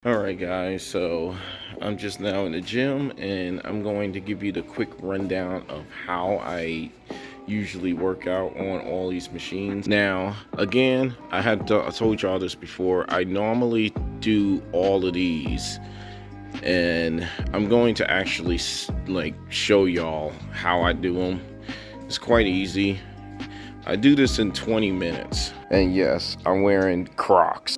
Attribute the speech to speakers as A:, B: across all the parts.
A: Alright guys, so I'm just now in the gym and I'm going to give you the quick rundown of how I usually work out on all these machines. Now, again, I told y'all this before, I normally do all of these and I'm going to actually show y'all how I do them. It's quite easy. I do this in 20 minutes. And yes, I'm wearing Crocs.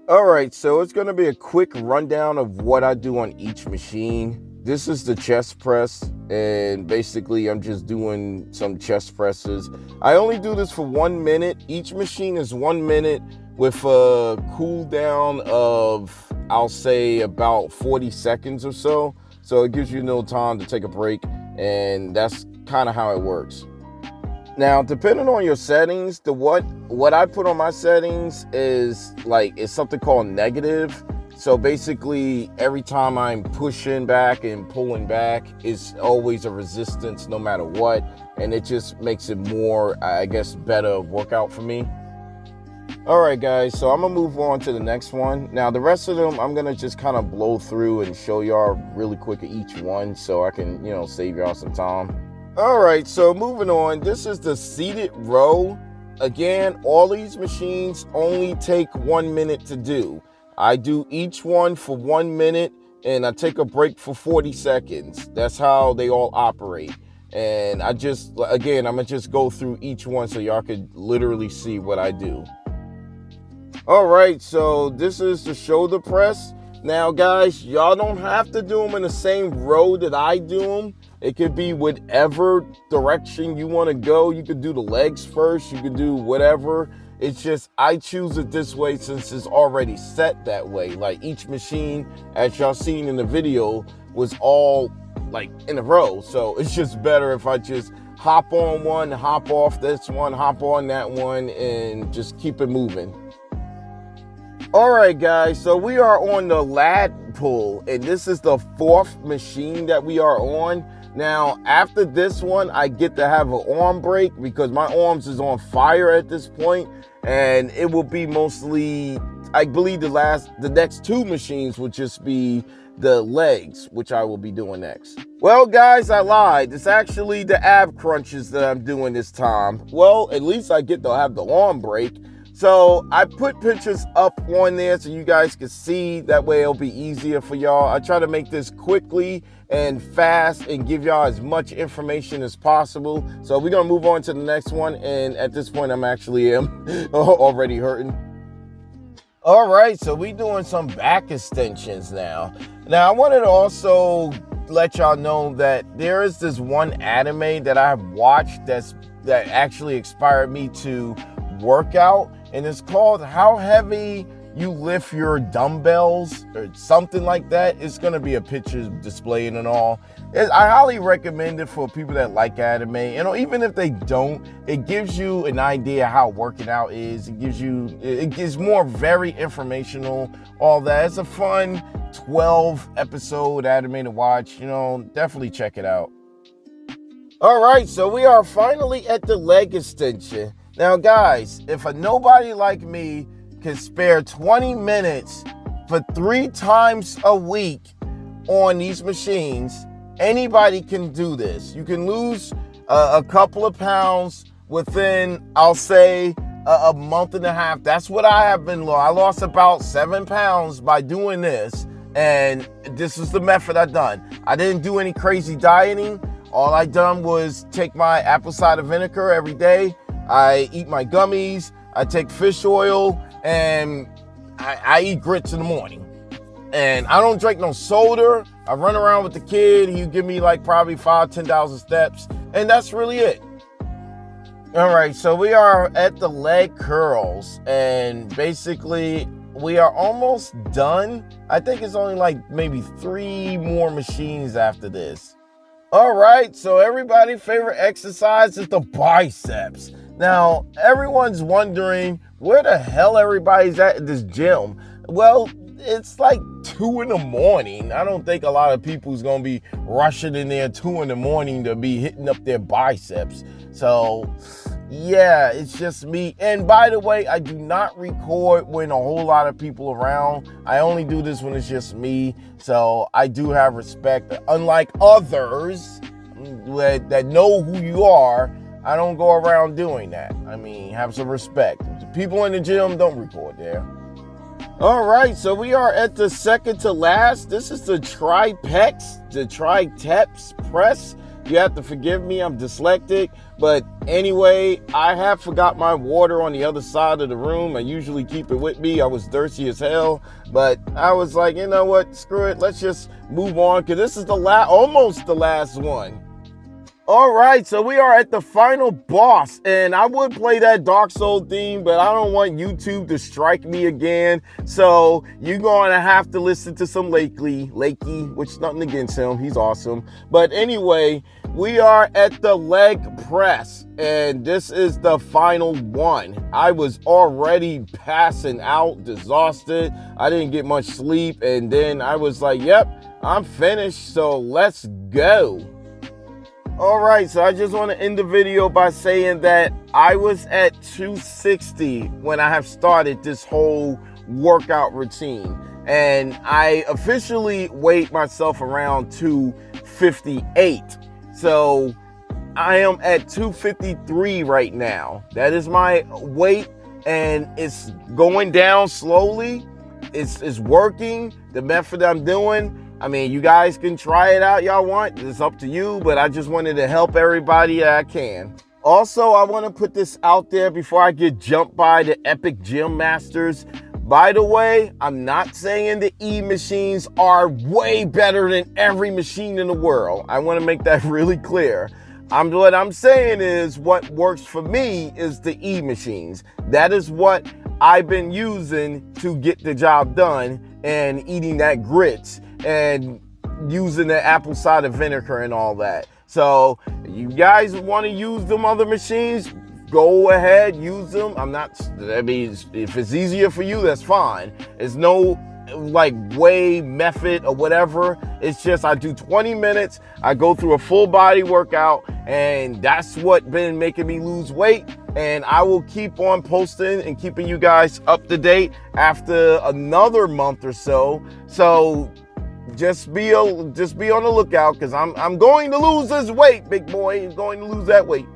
A: All right, so it's going to be a quick rundown of what I do on each machine. This is the chest press, and basically I'm just doing some chest presses. I only do this for 1 minute. Each machine is 1 minute with a cool down of, I'll say, about 40 seconds or so. So it gives you a little time to take a break, and that's kind of how it works. Now, depending on your settings, what I put on my settings is it's something called negative. So basically, every time I'm pushing back and pulling back, it's always a resistance no matter what. And it just makes it more, I guess, better workout for me. All right, guys, so I'm gonna move on to the next one. Now, the rest of them, I'm gonna just kind of blow through and show y'all really quick at each one so I can, save y'all some time. All right, so moving on, this is the seated row. Again, all these machines only take 1 minute to do. I do each one for 1 minute and I take a break for 40 seconds. That's how they all operate. And I'm gonna just go through each one so y'all could literally see what I do. All right, so this is the shoulder press. Now, guys, y'all don't have to do them in the same row that I do them. It could be whatever direction you want to go. You could do the legs first. You could do whatever. It's just I choose it this way since it's already set that way. Like each machine, as y'all seen in the video, was all in a row. So it's just better if I just hop on one, hop off this one, hop on that one, and just keep it moving. All right, guys, so we are on the lat pull, and this is the 4th machine that we are on. Now, after this one, I get to have an arm break because my arms is on fire at this point, and it will be mostly, I believe the next 2 machines will just be the legs, which I will be doing next. Well, guys, I lied. It's actually the ab crunches that I'm doing this time. Well, at least I get to have the arm break. So I put pictures up on there so you guys can see. That way it'll be easier for y'all. I try to make this quickly and fast and give y'all as much information as possible. So we're gonna move on to the next one. And at this point, I'm actually already hurting. All right, so we doing some back extensions now. Now I wanted to also let y'all know that there is this one anime that I have watched that actually inspired me to work out. And it's called How Heavy You Lift Your Dumbbells or something like that. It's going to be a picture displaying and all. I highly recommend it for people that like anime. Even if they don't, it gives you an idea how working out is. It gives more very informational, all that. It's a fun 12 episode anime to watch. Definitely check it out. All right, so we are finally at the leg extension. Now, guys, if a nobody like me can spare 20 minutes for 3 times a week on these machines, anybody can do this. You can lose a couple of pounds within, I'll say, a month and a half. That's what I have been. I lost about 7 pounds by doing this, and this is the method I done. I didn't do any crazy dieting. All I done was take my apple cider vinegar every day. I eat my gummies, I take fish oil, and I eat grits in the morning. And I don't drink no soda. I run around with the kid. He give me probably 10,000 steps. And that's really it. All right, so we are at the leg curls. And basically, we are almost done. I think it's only maybe 3 more machines after this. All right, so everybody's favorite exercise is the biceps. Now, everyone's wondering where the hell everybody's at this gym. Well, it's 2 in the morning. I don't think a lot of people's gonna be rushing in there 2 in the morning to be hitting up their biceps. So
B: yeah, it's just me. And by the way, I do not record when a whole lot of people around. I only do this when it's just me. So I do have respect. Unlike others that know who you are, I don't go around doing that. I mean, have some respect. The people in the gym don't record there. All right, so we are at the second to last. This is the tripex, the triceps press. You have to forgive me, I'm dyslexic. But anyway, I have forgot my water on the other side of the room. I usually keep it with me. I was thirsty as hell. But I was like, you know what, screw it. Let's just move on, because this is almost the last one. All right, so we are at the final boss, and I would play that Dark Soul theme, but I don't want YouTube to strike me again. So you're going to have to listen to some Lakey, which nothing against him. He's awesome. But anyway, we are at the leg press, and this is the final one. I was already passing out, exhausted. I didn't get much sleep, and then I was like, yep, I'm finished, so let's go. All right, so I just want to end the video by saying that I was at 260 when I have started this whole workout routine, and I officially weighed myself around 258. So I am at 253 right now. That is my weight, and it's going down slowly. It's working. The method I'm doing, I mean, you guys can try it out, y'all want. It's up to you, but I just wanted to help everybody that I can. Also, I want to put this out there before I get jumped by the Epic Gym Masters. By the way, I'm not saying the E-machines are way better than every machine in the world. I want to make that really clear. What I'm saying is what works for me is the E-machines. That is what I've been using to get the job done, and eating that grits and using the apple cider vinegar and all that. So you guys want to use them other machines, go ahead, use them. I mean, if it's easier for you, that's fine. It's no like way method or whatever. It's just I do 20 minutes, I go through a full body workout, and that's what been making me lose weight. And I will keep on posting and keeping you guys up to date after another month or so. So just be on the lookout, because I'm going to lose this weight, big boy. I'm going to lose that weight.